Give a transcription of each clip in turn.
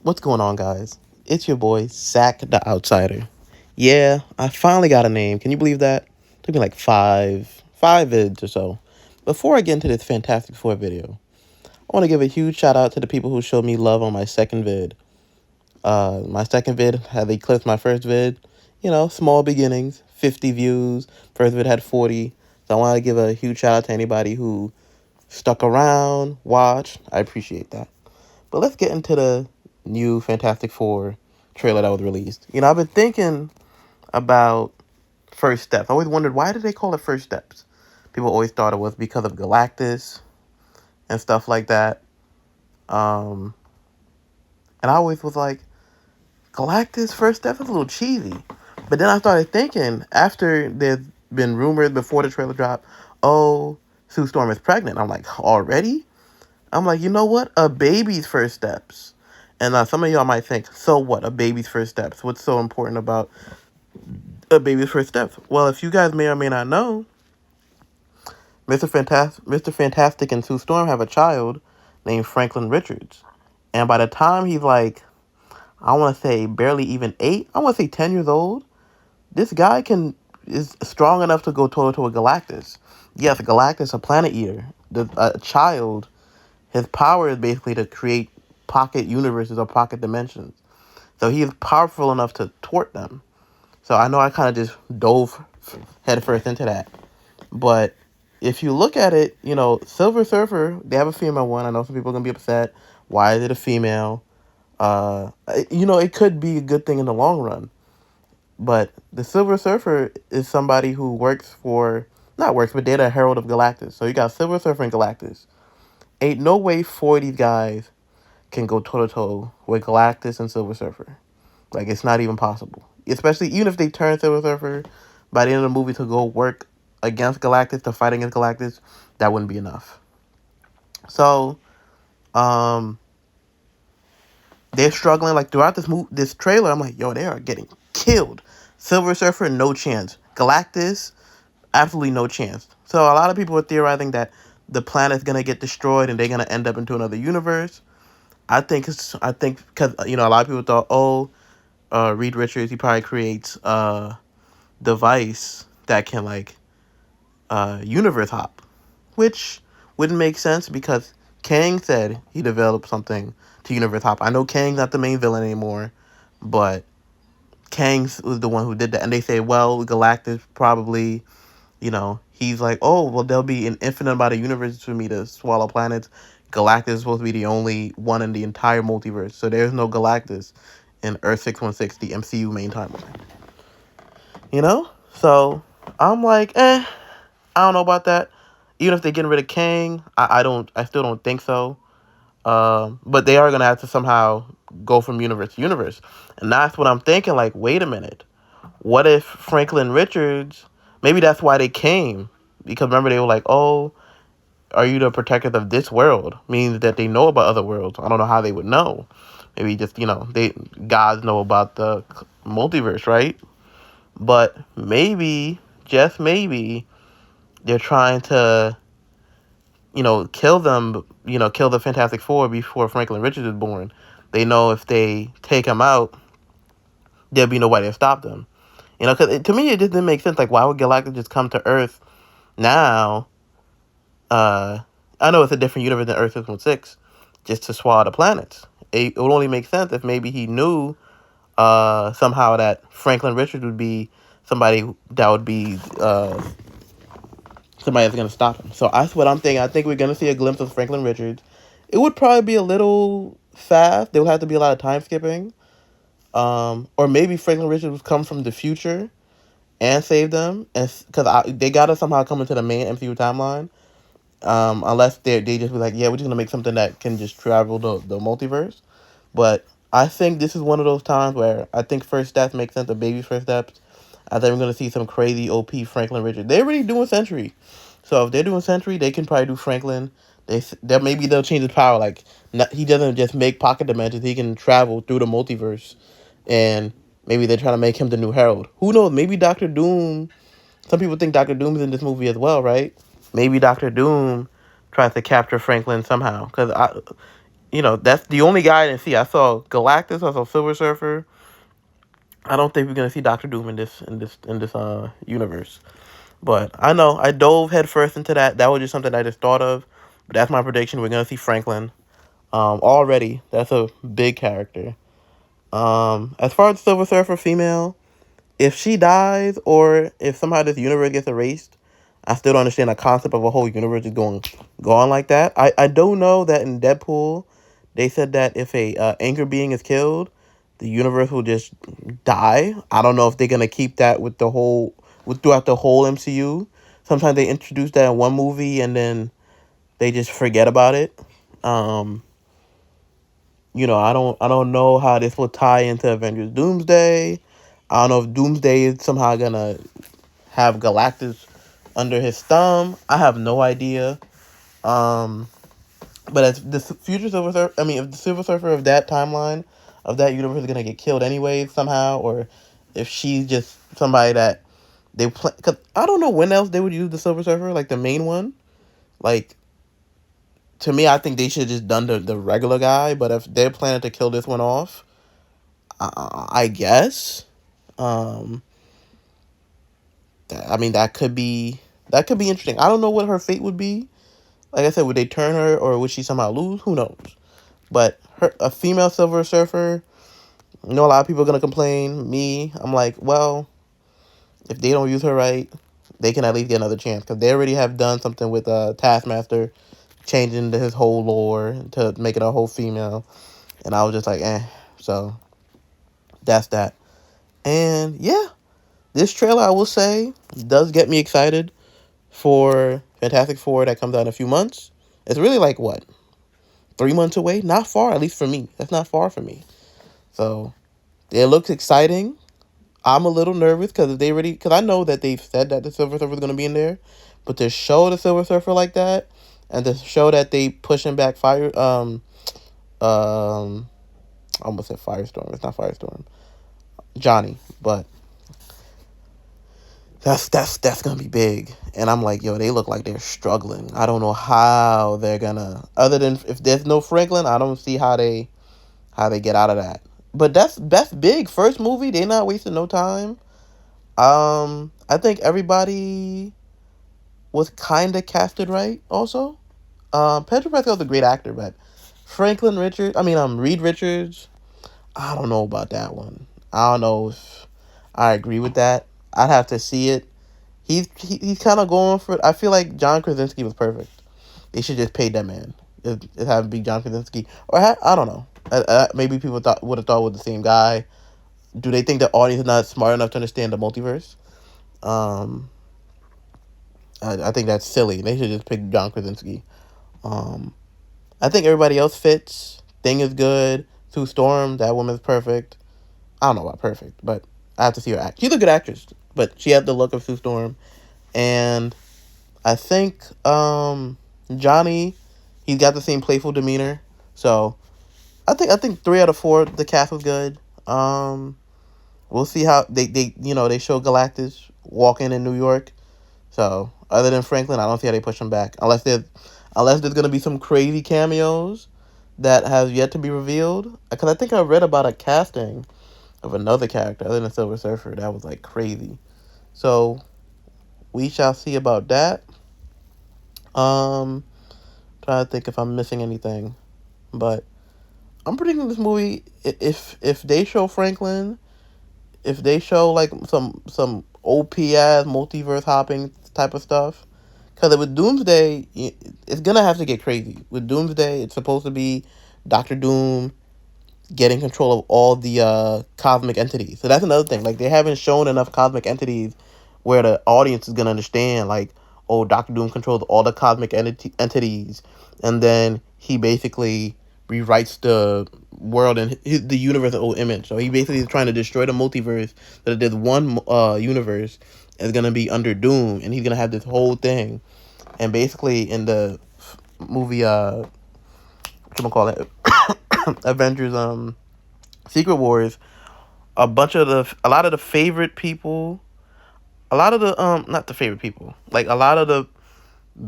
What's going on, guys? It's your boy, Zach the Outsider. Yeah, I finally got a name. Can you believe that? Took me like five vids or so. Before I get into this Fantastic Four video, I want to give a huge shout out to the people who showed me love on my second vid. My second vid had eclipsed my first vid. You know, small beginnings, 50 views. First vid had 40. So I want to give a huge shout out to anybody who stuck around, watched. I appreciate that. But let's get into the new Fantastic Four trailer that was released. You know, I've been thinking about First Steps. I always wondered, why did they call it First Steps? People always thought it was because of Galactus and stuff like that. And I always was like, Galactus First Steps is a little cheesy. But then I started thinking, after there's been rumors before the trailer dropped, oh, Sue Storm is pregnant. I'm like, already? I'm like, you know what? A baby's first steps. And some of y'all might think, so what? A baby's first steps. What's so important about a baby's first steps? Well, if you guys may or may not know, Mr. Fantastic and Sue Storm have a child named Franklin Richards. And by the time he's like, I want to say barely even 8, I want to say 10 years old, this guy is strong enough to go toe-to-toe with Galactus. Yes, Galactus, a planet eater. A child, his power is basically to create pocket universes or pocket dimensions. So he is powerful enough to thwart them. So I know I kind of just dove headfirst into that. But if you look at it, you know, Silver Surfer, they have a female one. I know some people are going to be upset. Why is it a female? You know, it could be a good thing in the long run. But the Silver Surfer is somebody who works for, not works, but they're the Herald of Galactus. So you got Silver Surfer and Galactus. Ain't no way 4 of these guys can go toe-to-toe with Galactus and Silver Surfer. Like, it's not even possible. Especially, even if they turn Silver Surfer by the end of the movie to go work against Galactus, to fight against Galactus, that wouldn't be enough. So, they're struggling. Like, throughout this trailer, I'm like, yo, they are getting killed. Silver Surfer, no chance. Galactus, absolutely no chance. So, a lot of people are theorizing that the planet's going to get destroyed and they're going to end up into another universe. I think because, you know, a lot of people thought, Reed Richards, he probably creates a device that can, like, universe hop, which wouldn't make sense because Kang said he developed something to universe hop. I know Kang's not the main villain anymore, but Kang was the one who did that. And they say, well, Galactus probably, you know, he's like, oh, well, there'll be an infinite amount of universes for me to swallow planets. Galactus is supposed to be the only one in the entire multiverse. So there's no Galactus in Earth 616, the MCU main timeline. You know? So I'm like, I don't know about that. Even if they're getting rid of Kang, I still don't think so. But they are gonna have to somehow go from universe to universe. And that's what I'm thinking, like, wait a minute. What if Franklin Richards, maybe that's why they came. Because remember, they were like, oh, are you the protector of this world? Means that they know about other worlds. I don't know how they would know. Maybe just, you know, gods know about the multiverse, right? But maybe, just maybe, they're trying to, you know, kill the Fantastic Four before Franklin Richards is born. They know if they take him out, there'll be nobody to stop them. You know, because to me, it just didn't make sense. Like, why would Galactus just come to Earth now? I know it's a different universe than Earth 616, just to swallow the planets. It would only make sense if maybe he knew somehow that Franklin Richards would be somebody that would be somebody that's going to stop him. So that's what I'm thinking. I think we're going to see a glimpse of Franklin Richards. It would probably be a little fast. There would have to be a lot of time skipping. Or maybe Franklin Richards would come from the future and save them. Because they got to somehow come into the main MCU timeline. Unless they just be like, yeah, we're just going to make something that can just travel the multiverse. But I think this is one of those times where I think first steps make sense, the baby's first steps. I think we're going to see some crazy OP Franklin Richards. They're already doing Sentry. So if they're doing Sentry, they can probably do Franklin. Maybe they'll change his power. Like, he doesn't just make pocket dimensions. He can travel through the multiverse. And maybe they're trying to make him the new Herald. Who knows? Maybe Dr. Doom. Some people think Dr. Doom is in this movie as well, right? Maybe Dr. Doom tries to capture Franklin somehow. Because, that's the only guy I didn't see. I saw Galactus, I saw Silver Surfer. I don't think we're gonna see Dr. Doom in this universe. But I know I dove headfirst into that. That was just something I just thought of. But that's my prediction. We're gonna see Franklin. Already that's a big character. As far as Silver Surfer female, if she dies or if somehow this universe gets erased, I still don't understand the concept of a whole universe just going like that. I do know that in Deadpool, they said that if a anchor being is killed, the universe will just die. I don't know if they're gonna keep that throughout the whole MCU. Sometimes they introduce that in one movie and then they just forget about it. Um, I don't know how this will tie into Avengers Doomsday. I don't know if Doomsday is somehow gonna have Galactus under his thumb. I have no idea. Um, but as the future Silver Surfer, I mean, if the Silver Surfer of that timeline, of that universe, is gonna get killed anyway somehow, or if she's just somebody that they play, cause I don't know when else they would use the Silver Surfer, like the main one. Like, to me, I think they should have just done the regular guy. But if they're planning to kill this one off, I guess. Um, I mean, that could be interesting. I don't know what her fate would be. Like I said, would they turn her or would she somehow lose? Who knows? But a female Silver Surfer, a lot of people are gonna complain. Me, I'm like, well, if they don't use her right, they can at least get another chance because they already have done something with Taskmaster, changing his whole lore to make it a whole female, and I was just like, eh. So that's that. And yeah, this trailer, I will say, does get me excited for Fantastic Four that comes out in a few months. It's really like, what, 3 months away? Not far, at least for me. That's not far for me. So it looks exciting. I'm a little nervous because I know that they've said that the Silver Surfer is going to be in there, but to show the Silver Surfer like that, and to show that they pushing back I almost said Firestorm. It's not Firestorm. Johnny, but that's gonna be big. And I'm like, yo, they look like they're struggling. I don't know how they're gonna. Other than if there's no Franklin, I don't see how they get out of that. But that's big. First movie, they not wasting no time. I think everybody was kind of casted right. Also, Pedro Pascal's a great actor, but Reed Richards. I don't know about that one. I don't know if I agree with that. I'd have to see it. He's kind of going for it. I feel like John Krasinski was perfect. They should just pay that man. It have to be John Krasinski, or I don't know. Maybe people would have thought it was the same guy. Do they think the audience is not smart enough to understand the multiverse? Um, I think that's silly. They should just pick John Krasinski. Um, I think everybody else fits. Thing is good. Sue Storm, that woman's perfect. I don't know about perfect, but I have to see her act. She's a good actress, but she had the look of Sue Storm. And I think Johnny, he's got the same playful demeanor. So I think 3 out of 4 the cast was good. We'll see how they show Galactus walking in New York. So other than Franklin, I don't see how they push him back unless there's gonna be some crazy cameos that has yet to be revealed. Because I think I read about a casting of another character other than Silver Surfer that was like crazy. So we shall see about that. Um, Trying to think if I'm missing anything, but I'm predicting this movie. If they show Franklin, if they show like some OP ass multiverse hopping type of stuff, because with Doomsday, it's gonna have to get crazy. With Doomsday, it's supposed to be Doctor Doom getting control of all the cosmic entities. So that's another thing. Like, they haven't shown enough cosmic entities where the audience is gonna understand. Like, oh, Doctor Doom controls all the cosmic entities, and then he basically rewrites the world and the universe in old image. So he basically is trying to destroy the multiverse. That there's one universe is gonna be under Doom, and he's gonna have this whole thing. And basically, in the movie, whatchamacallit, Avengers, Secret Wars, a lot of the favorite people, a lot of the not the favorite people, like a lot of the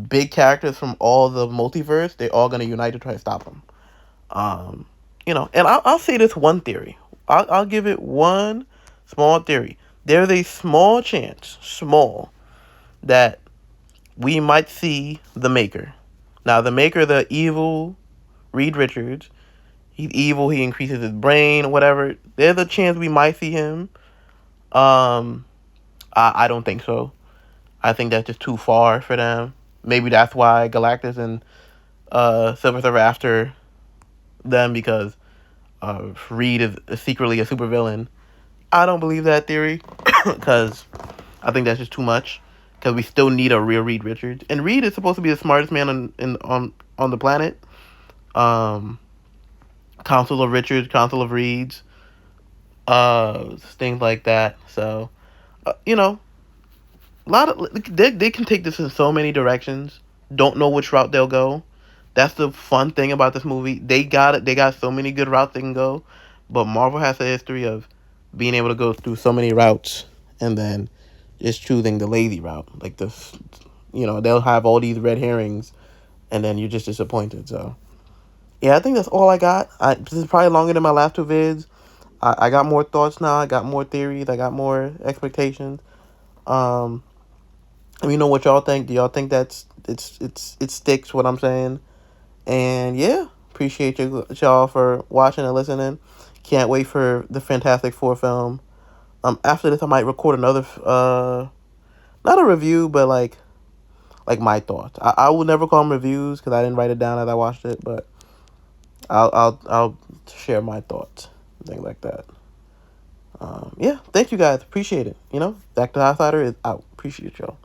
big characters from all the multiverse, they're all gonna unite to try to stop him. Um, and I'll say this one theory. I'll give it one small theory. There's a small chance, small, that we might see the Maker. Now, the Maker, the evil Reed Richards, he's evil. He increases his brain, whatever. There's a chance we might see him. Um, I don't think so. I think that's just too far for them. Maybe that's why Galactus and Silver Surfer after them, because Reed is secretly a supervillain. I don't believe that theory because I think that's just too much. Because we still need a real Reed Richards, and Reed is supposed to be the smartest man on the planet. Um, Council of Richards, Council of Reeds, things like that. So, you know, a lot of they can take this in so many directions. Don't know which route they'll go. That's the fun thing about this movie. They got it. They got so many good routes they can go, but Marvel has a history of being able to go through so many routes and then just choosing the lazy route. Like this, they'll have all these red herrings, and then you're just disappointed. So yeah, I think that's all I got. This is probably longer than my last two vids. I got more thoughts now. I got more theories. I got more expectations. Um, Let me know what y'all think. Do y'all think it sticks what I'm saying? And yeah, appreciate y'all for watching and listening. Can't wait for the Fantastic Four film. After this, I might record another not a review, but like my thoughts. I will never call them reviews because I didn't write it down as I watched it, but I'll share my thoughts, things like that. Yeah, thank you guys. Appreciate it. Back to Outsider is out. Appreciate y'all.